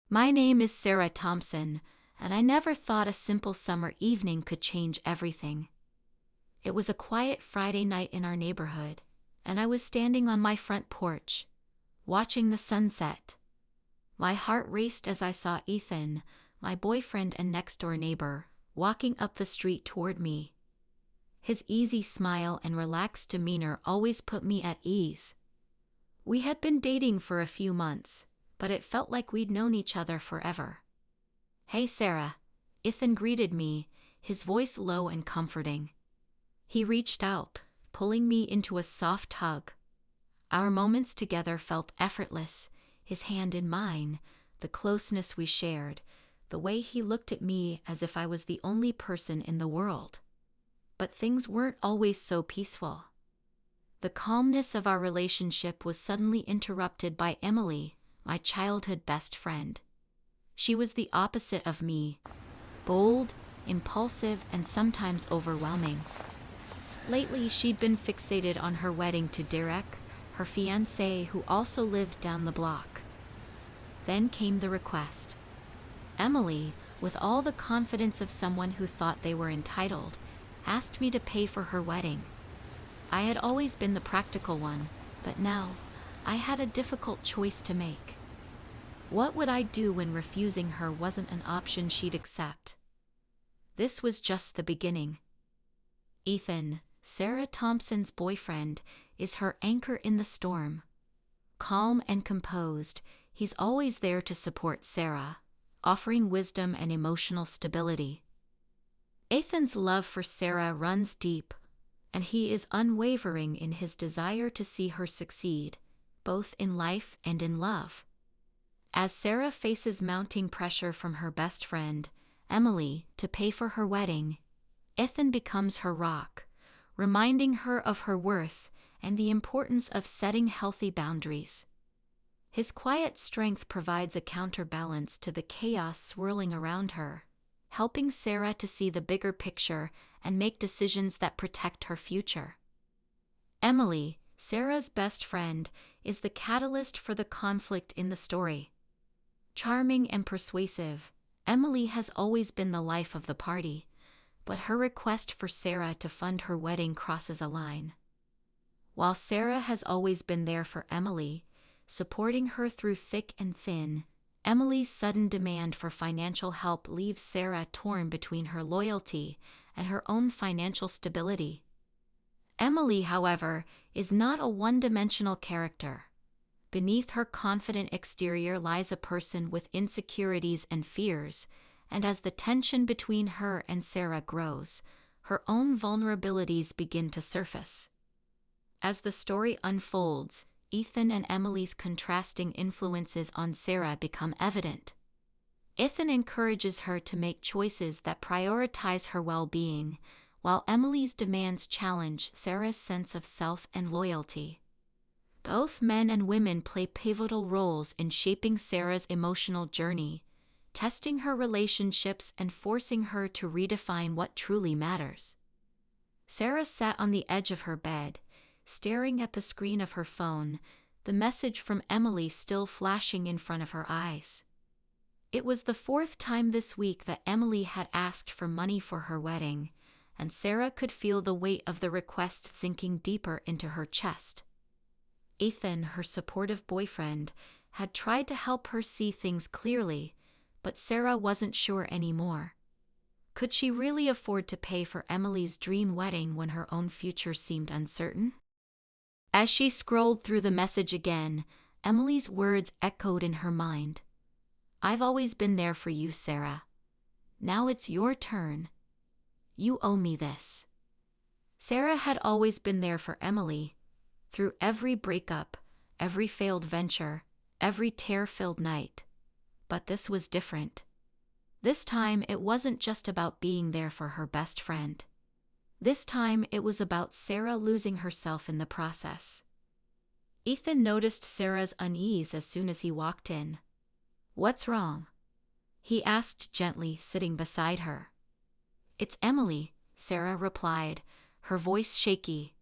My name is Sarah Thompson, and I never thought a simple summer evening could change everything. It was a quiet Friday night in our neighborhood, and I was standing on my front porch, watching the sunset. My heart raced as I saw Ethan, my boyfriend and next-door neighbor, walking up the street toward me. His easy smile and relaxed demeanor always put me at ease. We had been dating for a few months, but it felt like we'd known each other forever. "Hey Sarah," Ethan greeted me, his voice low and comforting. He reached out, pulling me into a soft hug. Our moments together felt effortless, his hand in mine, the closeness we shared, the way he looked at me as if I was the only person in the world. But things weren't always so peaceful. The calmness of our relationship was suddenly interrupted by Emily, my childhood best friend. She was the opposite of me, bold, impulsive, and sometimes overwhelming. Lately, she'd been fixated on her wedding to Derek, her fiancé, who also lived down the block. Then came the request. Emily, with all the confidence of someone who thought they were entitled, asked me to pay for her wedding. I had always been the practical one, but now I had a difficult choice to make. What would I do when refusing her wasn't an option she'd accept? This was just the beginning. Ethan, Sarah Thompson's boyfriend, is her anchor in the storm. Calm and composed, he's always there to support Sarah, offering wisdom and emotional stability. Ethan's love for Sarah runs deep, and he is unwavering in his desire to see her succeed, both in life and in love. As Sarah faces mounting pressure from her best friend, Emily, to pay for her wedding, Ethan becomes her rock, reminding her of her worth and the importance of setting healthy boundaries. His quiet strength provides a counterbalance to the chaos swirling around her, helping Sarah to see the bigger picture and make decisions that protect her future. Emily, Sarah's best friend, is the catalyst for the conflict in the story. Charming and persuasive, Emily has always been the life of the party, but her request for Sarah to fund her wedding crosses a line. While Sarah has always been there for Emily, supporting her through thick and thin, Emily's sudden demand for financial help leaves Sarah torn between her loyalty and her own financial stability. Emily, however, is not a one-dimensional character. Beneath her confident exterior lies a person with insecurities and fears, and as the tension between her and Sarah grows, her own vulnerabilities begin to surface. As the story unfolds, Ethan and Emily's contrasting influences on Sarah become evident. Ethan encourages her to make choices that prioritize her well-being, while Emily's demands challenge Sarah's sense of self and loyalty. Both men and women play pivotal roles in shaping Sarah's emotional journey, testing her relationships and forcing her to redefine what truly matters. Sarah sat on the edge of her bed, staring at the screen of her phone, the message from Emily still flashing in front of her eyes. It was the fourth time this week that Emily had asked for money for her wedding, and Sarah could feel the weight of the request sinking deeper into her chest. Ethan, her supportive boyfriend, had tried to help her see things clearly, but Sarah wasn't sure anymore. Could she really afford to pay for Emily's dream wedding when her own future seemed uncertain? As she scrolled through the message again, Emily's words echoed in her mind. "I've always been there for you, Sarah. Now it's your turn. You owe me this." Sarah had always been there for Emily, through every breakup, every failed venture, every tear-filled night. But this was different. This time it wasn't just about being there for her best friend. This time it was about Sarah losing herself in the process. Ethan noticed Sarah's unease as soon as he walked in. "What's wrong?" he asked gently, sitting beside her. "It's Emily," Sarah replied, her voice shaky.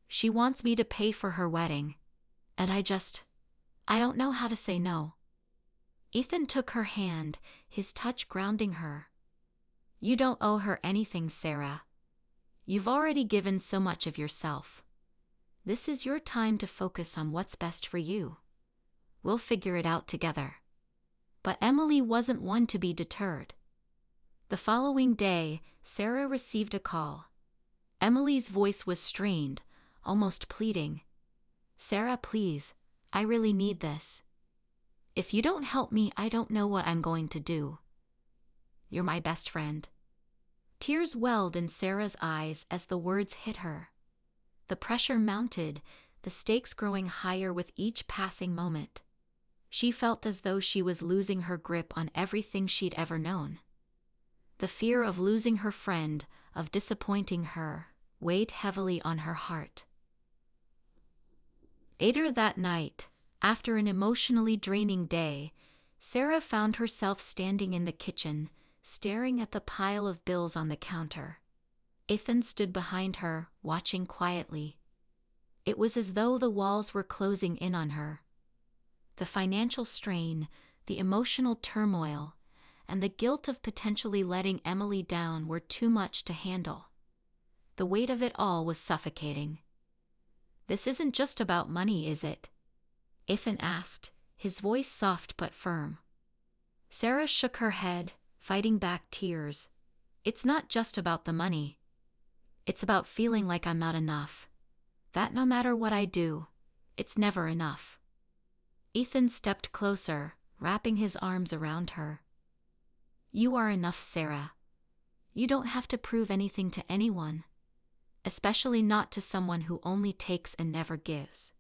"She wants me to pay for her wedding, and I don't know how to say no." Ethan took her hand, his touch grounding her. "You don't owe her anything, Sarah. You've already given so much of yourself. This is your time to focus on what's best for you. We'll figure it out together." But Emily wasn't one to be deterred. The following day, Sarah received a call. Emily's voice was strained, almost pleading. "Sarah, please, I really need this. If you don't help me, I don't know what I'm going to do. You're my best friend." Tears welled in Sarah's eyes as the words hit her. The pressure mounted, the stakes growing higher with each passing moment. She felt as though she was losing her grip on everything she'd ever known. The fear of losing her friend, of disappointing her, weighed heavily on her heart. Later that night, after an emotionally draining day, Sarah found herself standing in the kitchen, staring at the pile of bills on the counter. Ethan stood behind her, watching quietly. It was as though the walls were closing in on her. The financial strain, the emotional turmoil, and the guilt of potentially letting Emily down were too much to handle. The weight of it all was suffocating. "This isn't just about money, is it?" Ethan asked, his voice soft but firm. Sarah shook her head, fighting back tears. "It's not just about the money. It's about feeling like I'm not enough. That no matter what I do, it's never enough." Ethan stepped closer, wrapping his arms around her. "You are enough, Sarah. You don't have to prove anything to anyone, especially not to someone who only takes and never gives."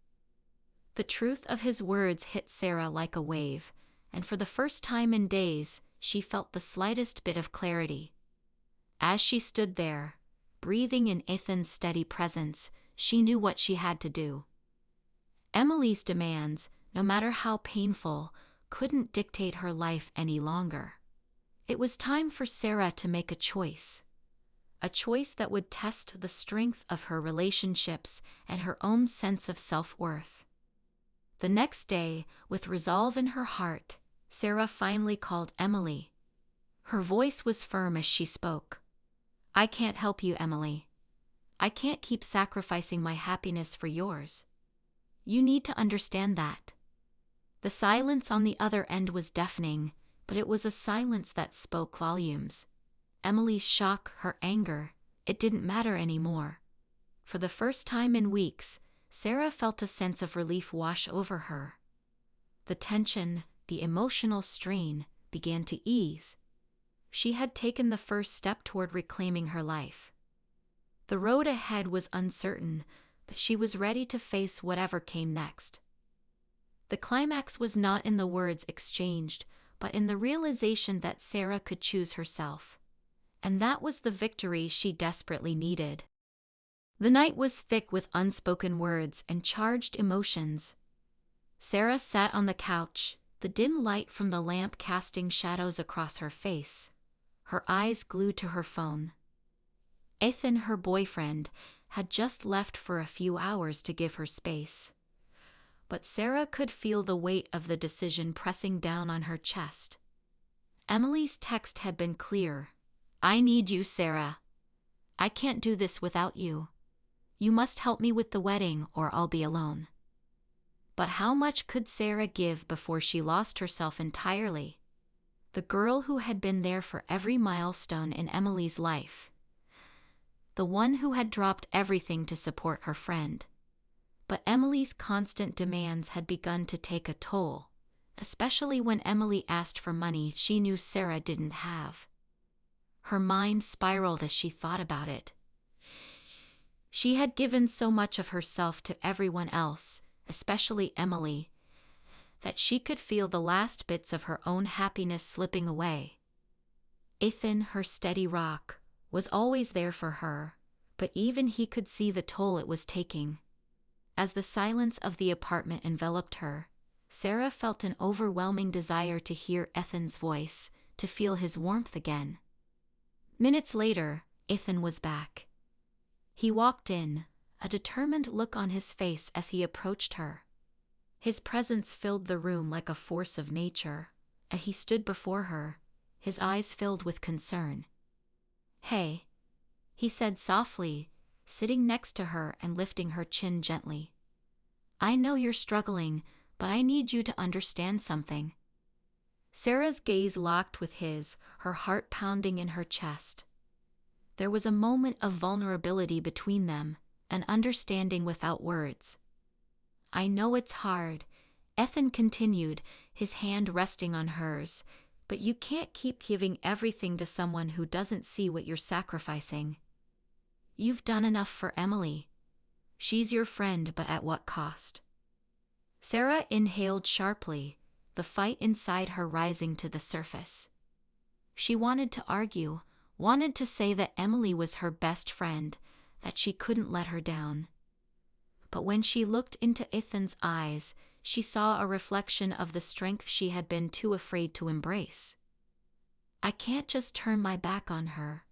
The truth of his words hit Sarah like a wave, and for the first time in days, she felt the slightest bit of clarity. As she stood there, breathing in Ethan's steady presence, she knew what she had to do. Emily's demands, no matter how painful, couldn't dictate her life any longer. It was time for Sarah to make a choice that would test the strength of her relationships and her own sense of self-worth. The next day, with resolve in her heart, Sarah finally called Emily. Her voice was firm as she spoke. "I can't help you, Emily. I can't keep sacrificing my happiness for yours. You need to understand that." The silence on the other end was deafening, but it was a silence that spoke volumes. Emily's shock, her anger, it didn't matter anymore. For the first time in weeks, Sarah felt a sense of relief wash over her. The tension, the emotional strain, began to ease. She had taken the first step toward reclaiming her life. The road ahead was uncertain, but she was ready to face whatever came next. The climax was not in the words exchanged, but in the realization that Sarah could choose herself. And that was the victory she desperately needed. The night was thick with unspoken words and charged emotions. Sarah sat on the couch, the dim light from the lamp casting shadows across her face, her eyes glued to her phone. Ethan, her boyfriend, had just left for a few hours to give her space. But Sarah could feel the weight of the decision pressing down on her chest. Emily's text had been clear. "I need you, Sarah. I can't do this without you. You must help me with the wedding or I'll be alone." But how much could Sarah give before she lost herself entirely? The girl who had been there for every milestone in Emily's life. The one who had dropped everything to support her friend. But Emily's constant demands had begun to take a toll, especially when Emily asked for money she knew Sarah didn't have. Her mind spiraled as she thought about it. She had given so much of herself to everyone else, especially Emily, that she could feel the last bits of her own happiness slipping away. Ethan, her steady rock, was always there for her, but even he could see the toll it was taking. As the silence of the apartment enveloped her, Sarah felt an overwhelming desire to hear Ethan's voice, to feel his warmth again. Minutes later, Ethan was back. He walked in, a determined look on his face as he approached her. His presence filled the room like a force of nature, and he stood before her, his eyes filled with concern. "Hey," he said softly, sitting next to her and lifting her chin gently. "I know you're struggling, but I need you to understand something." Sarah's gaze locked with his, her heart pounding in her chest. There was a moment of vulnerability between them, an understanding without words. "I know it's hard," Ethan continued, his hand resting on hers, "but you can't keep giving everything to someone who doesn't see what you're sacrificing. You've done enough for Emily. She's your friend, but at what cost?" Sarah inhaled sharply, the fight inside her rising to the surface. She wanted to argue, wanted to say that Emily was her best friend, that she couldn't let her down. But when she looked into Ethan's eyes, she saw a reflection of the strength she had been too afraid to embrace. "I can't just turn my back on her,"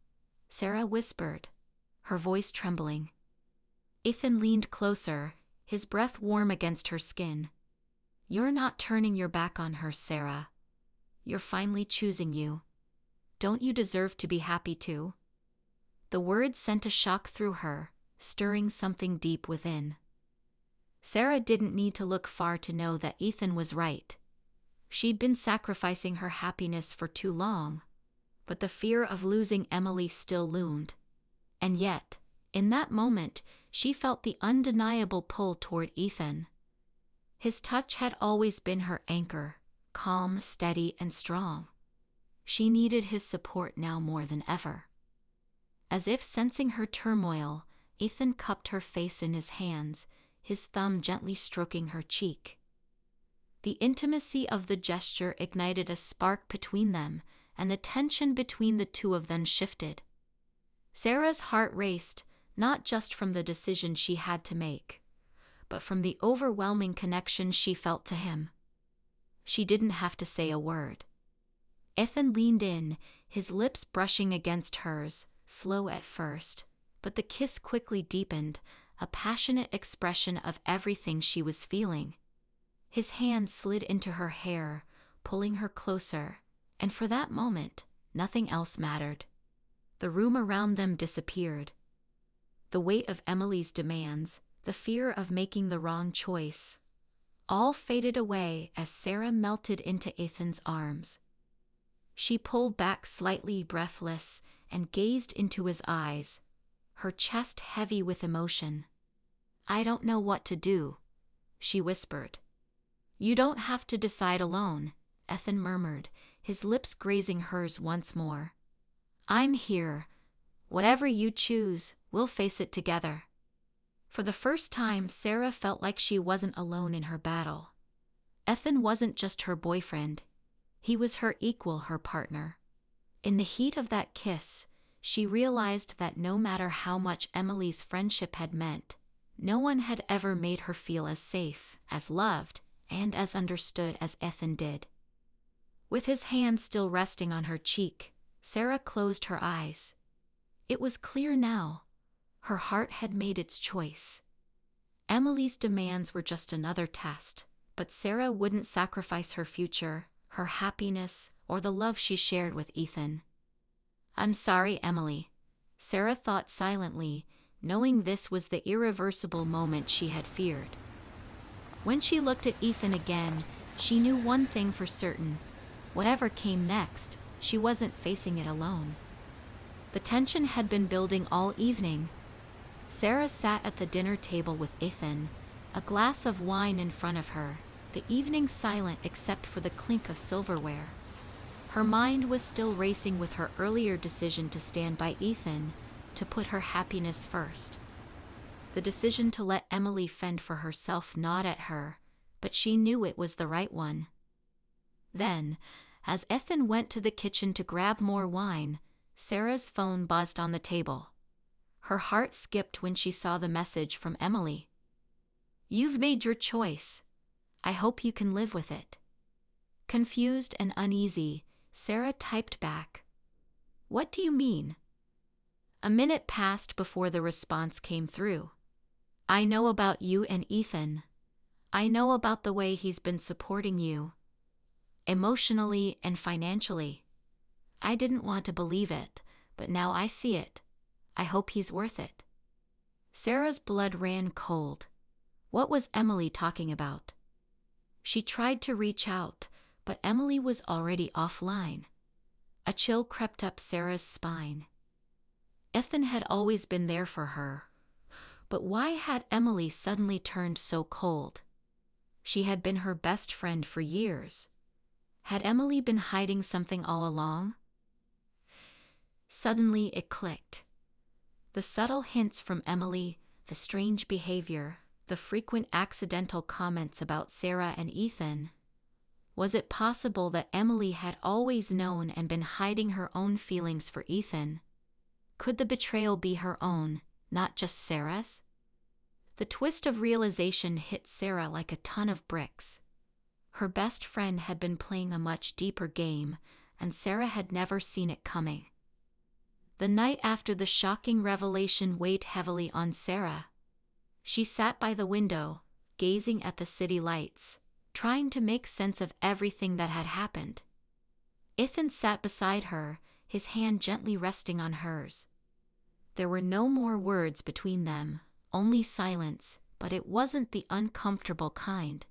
Sarah whispered, her voice trembling. Ethan leaned closer, his breath warm against her skin. "You're not turning your back on her, Sarah. You're finally choosing you. Don't you deserve to be happy too?" The words sent a shock through her, stirring something deep within. Sarah didn't need to look far to know that Ethan was right. She'd been sacrificing her happiness for too long, but the fear of losing Emily still loomed. And yet, in that moment, she felt the undeniable pull toward Ethan. His touch had always been her anchor, calm, steady, and strong. She needed his support now more than ever. As if sensing her turmoil, Ethan cupped her face in his hands, his thumb gently stroking her cheek. The intimacy of the gesture ignited a spark between them, and the tension between the two of them shifted. Sarah's heart raced, not just from the decision she had to make, but from the overwhelming connection she felt to him. She didn't have to say a word. Ethan leaned in, his lips brushing against hers, slow at first, but the kiss quickly deepened, a passionate expression of everything she was feeling. His hand slid into her hair, pulling her closer, and for that moment, nothing else mattered. The room around them disappeared. The weight of Emily's demands, the fear of making the wrong choice, all faded away as Sarah melted into Ethan's arms. She pulled back slightly, breathless, and gazed into his eyes, her chest heavy with emotion. "I don't know what to do," she whispered. "You don't have to decide alone," Ethan murmured, his lips grazing hers once more. "I'm here. Whatever you choose, we'll face it together." For the first time, Sarah felt like she wasn't alone in her battle. Ethan wasn't just her boyfriend. He was her equal, her partner. In the heat of that kiss, she realized that no matter how much Emily's friendship had meant, no one had ever made her feel as safe, as loved, and as understood as Ethan did. With his hand still resting on her cheek, Sarah closed her eyes. It was clear now. Her heart had made its choice. Emily's demands were just another test, but Sarah wouldn't sacrifice her future, her happiness, or the love she shared with Ethan. "I'm sorry, Emily," Sarah thought silently, knowing this was the irreversible moment she had feared. When she looked at Ethan again, she knew one thing for certain. Whatever came next, she wasn't facing it alone. The tension had been building all evening. Sarah sat at the dinner table with Ethan, a glass of wine in front of her, the evening silent except for the clink of silverware. Her mind was still racing with her earlier decision to stand by Ethan, to put her happiness first. The decision to let Emily fend for herself gnawed at her, but she knew it was the right one. Then, as Ethan went to the kitchen to grab more wine, Sarah's phone buzzed on the table. Her heart skipped when she saw the message from Emily. "You've made your choice. I hope you can live with it." Confused and uneasy, Sarah typed back, "What do you mean?" A minute passed before the response came through. "I know about you and Ethan. I know about the way he's been supporting you. emotionally and financially. I didn't want to believe it, but now I see it. I hope he's worth it." Sarah's blood ran cold. What was Emily talking about? She tried to reach out, but Emily was already offline. A chill crept up Sarah's spine. Ethan had always been there for her. But why had Emily suddenly turned so cold? She had been her best friend for years. Had Emily been hiding something all along? Suddenly it clicked. The subtle hints from Emily, the strange behavior, the frequent accidental comments about Sarah and Ethan. Was it possible that Emily had always known and been hiding her own feelings for Ethan? Could the betrayal be her own, not just Sarah's? The twist of realization hit Sarah like a ton of bricks. Her best friend had been playing a much deeper game, and Sarah had never seen it coming. The night after the shocking revelation weighed heavily on Sarah. She sat by the window, gazing at the city lights, trying to make sense of everything that had happened. Ethan sat beside her, his hand gently resting on hers. There were no more words between them, only silence, but it wasn't the uncomfortable kind.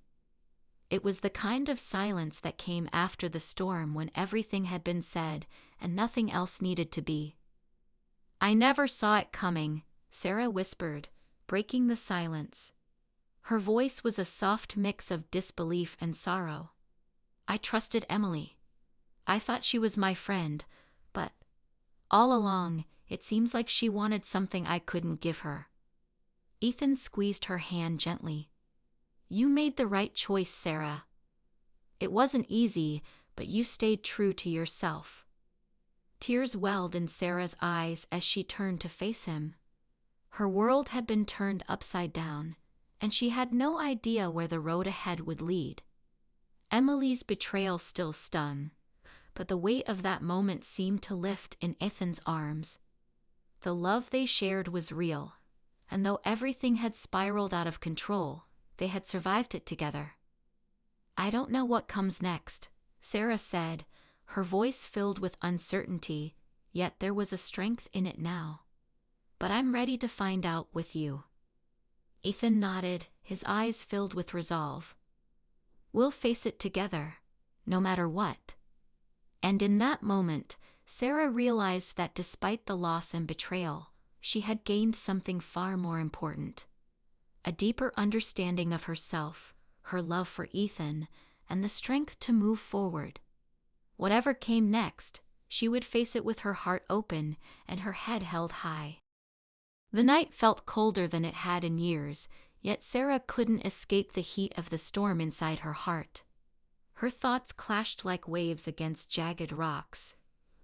It was the kind of silence that came after the storm when everything had been said and nothing else needed to be. "I never saw it coming," Sarah whispered, breaking the silence. Her voice was a soft mix of disbelief and sorrow. "I trusted Emily. I thought she was my friend, but all along, it seems like she wanted something I couldn't give her." Ethan squeezed her hand gently. "You made the right choice, Sarah. It wasn't easy, but you stayed true to yourself." Tears welled in Sarah's eyes as she turned to face him. Her world had been turned upside down, and she had no idea where the road ahead would lead. Emily's betrayal still stung, but the weight of that moment seemed to lift in Ethan's arms. The love they shared was real, and though everything had spiraled out of control, they had survived it together. "I don't know what comes next," Sarah said, her voice filled with uncertainty, yet there was a strength in it now. "But I'm ready to find out with you." Ethan nodded, his eyes filled with resolve. "We'll face it together, no matter what." And in that moment, Sarah realized that despite the loss and betrayal, she had gained something far more important. A deeper understanding of herself, her love for Ethan, and the strength to move forward. Whatever came next, she would face it with her heart open and her head held high. The night felt colder than it had in years, yet Sarah couldn't escape the heat of the storm inside her heart. Her thoughts clashed like waves against jagged rocks,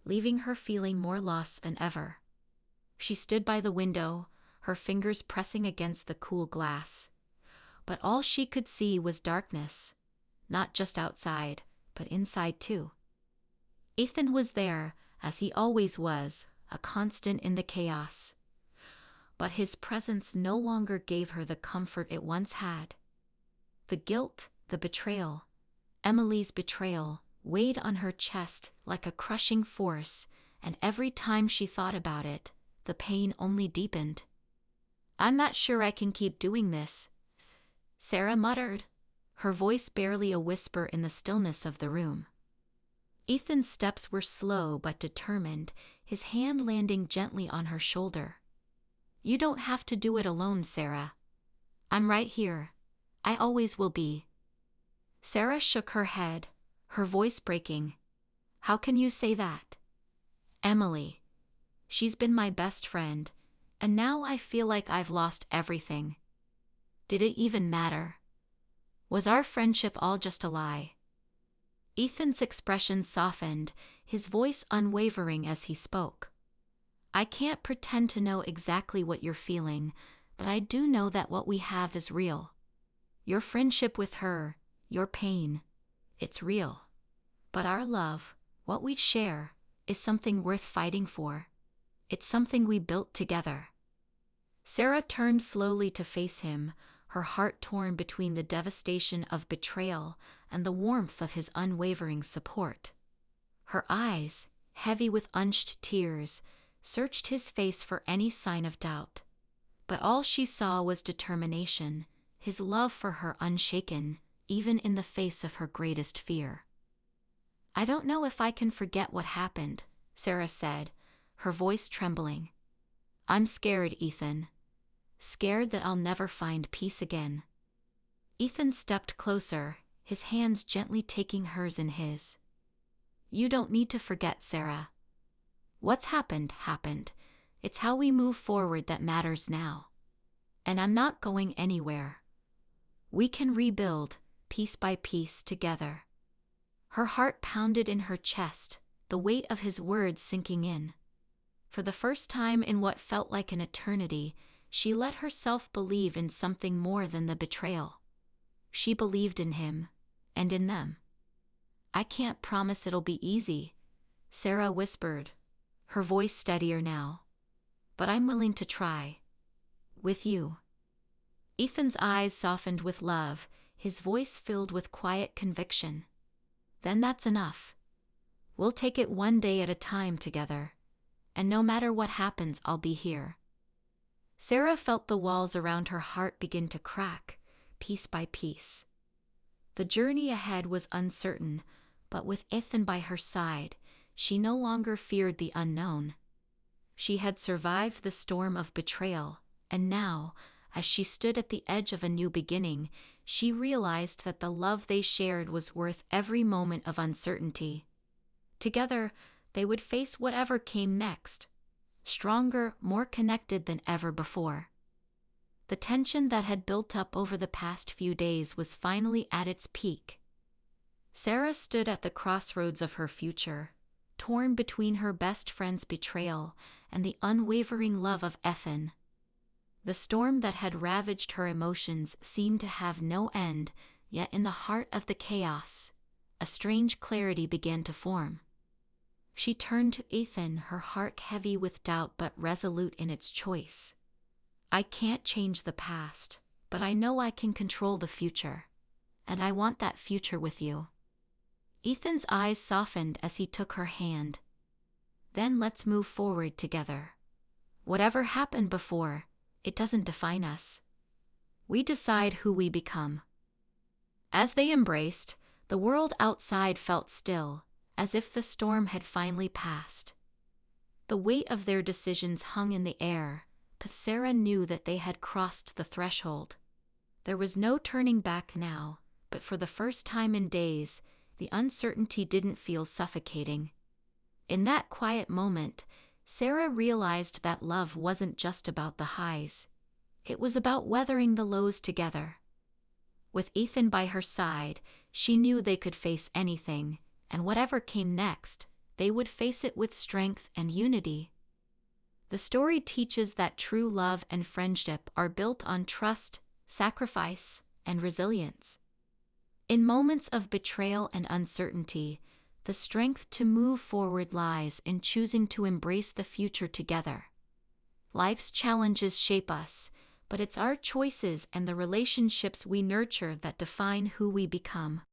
leaving her feeling more lost than ever. She stood by the window, her fingers pressing against the cool glass. But all she could see was darkness, not just outside, but inside too. Ethan was there, as he always was, a constant in the chaos. But his presence no longer gave her the comfort it once had. The guilt, the betrayal, Emily's betrayal, weighed on her chest like a crushing force, and every time she thought about it, the pain only deepened. "I'm not sure I can keep doing this," Sarah muttered, her voice barely a whisper in the stillness of the room. Ethan's steps were slow but determined, his hand landing gently on her shoulder. "You don't have to do it alone, Sarah. I'm right here. I always will be." Sarah shook her head, her voice breaking. "How can you say that? Emily. She's been my best friend, and now I feel like I've lost everything. Did it even matter? Was our friendship all just a lie?" Ethan's expression softened, his voice unwavering as he spoke. "I can't pretend to know exactly what you're feeling, but I do know that what we have is real. Your friendship with her, your pain, it's real. But our love, what we share, is something worth fighting for. It's something we built together." Sarah turned slowly to face him, her heart torn between the devastation of betrayal and the warmth of his unwavering support. Her eyes, heavy with unshed tears, searched his face for any sign of doubt. But all she saw was determination, his love for her unshaken, even in the face of her greatest fear. "I don't know if I can forget what happened," Sarah said, her voice trembling. "I'm scared, Ethan. Scared that I'll never find peace again." Ethan stepped closer, his hands gently taking hers in his. "You don't need to forget, Sarah. What's happened, happened. It's how we move forward that matters now. And I'm not going anywhere. We can rebuild, piece by piece, together." Her heart pounded in her chest, the weight of his words sinking in. For the first time in what felt like an eternity, she let herself believe in something more than the betrayal. She believed in him, and in them. "I can't promise it'll be easy," Sarah whispered, her voice steadier now. "But I'm willing to try. With you." Ethan's eyes softened with love, his voice filled with quiet conviction. "Then that's enough. We'll take it one day at a time together. And no matter what happens, I'll be here." Sarah felt the walls around her heart begin to crack, piece by piece. The journey ahead was uncertain, but with Ethan by her side, she no longer feared the unknown. She had survived the storm of betrayal, and now, as she stood at the edge of a new beginning, she realized that the love they shared was worth every moment of uncertainty. Together, they would face whatever came next, stronger, more connected than ever before. The tension that had built up over the past few days was finally at its peak. Sarah stood at the crossroads of her future, torn between her best friend's betrayal and the unwavering love of Ethan. The storm that had ravaged her emotions seemed to have no end, yet in the heart of the chaos, a strange clarity began to form. She turned to Ethan, her heart heavy with doubt but resolute in its choice. "I can't change the past, but I know I can control the future. And I want that future with you." Ethan's eyes softened as he took her hand. "Then let's move forward together. Whatever happened before, it doesn't define us. We decide who we become." As they embraced, the world outside felt still, as if the storm had finally passed. The weight of their decisions hung in the air, but Sarah knew that they had crossed the threshold. There was no turning back now, but for the first time in days, the uncertainty didn't feel suffocating. In that quiet moment, Sarah realized that love wasn't just about the highs. It was about weathering the lows together. With Ethan by her side, she knew they could face anything, and whatever came next, they would face it with strength and unity. The story teaches that true love and friendship are built on trust, sacrifice, and resilience. In moments of betrayal and uncertainty, the strength to move forward lies in choosing to embrace the future together. Life's challenges shape us, but it's our choices and the relationships we nurture that define who we become.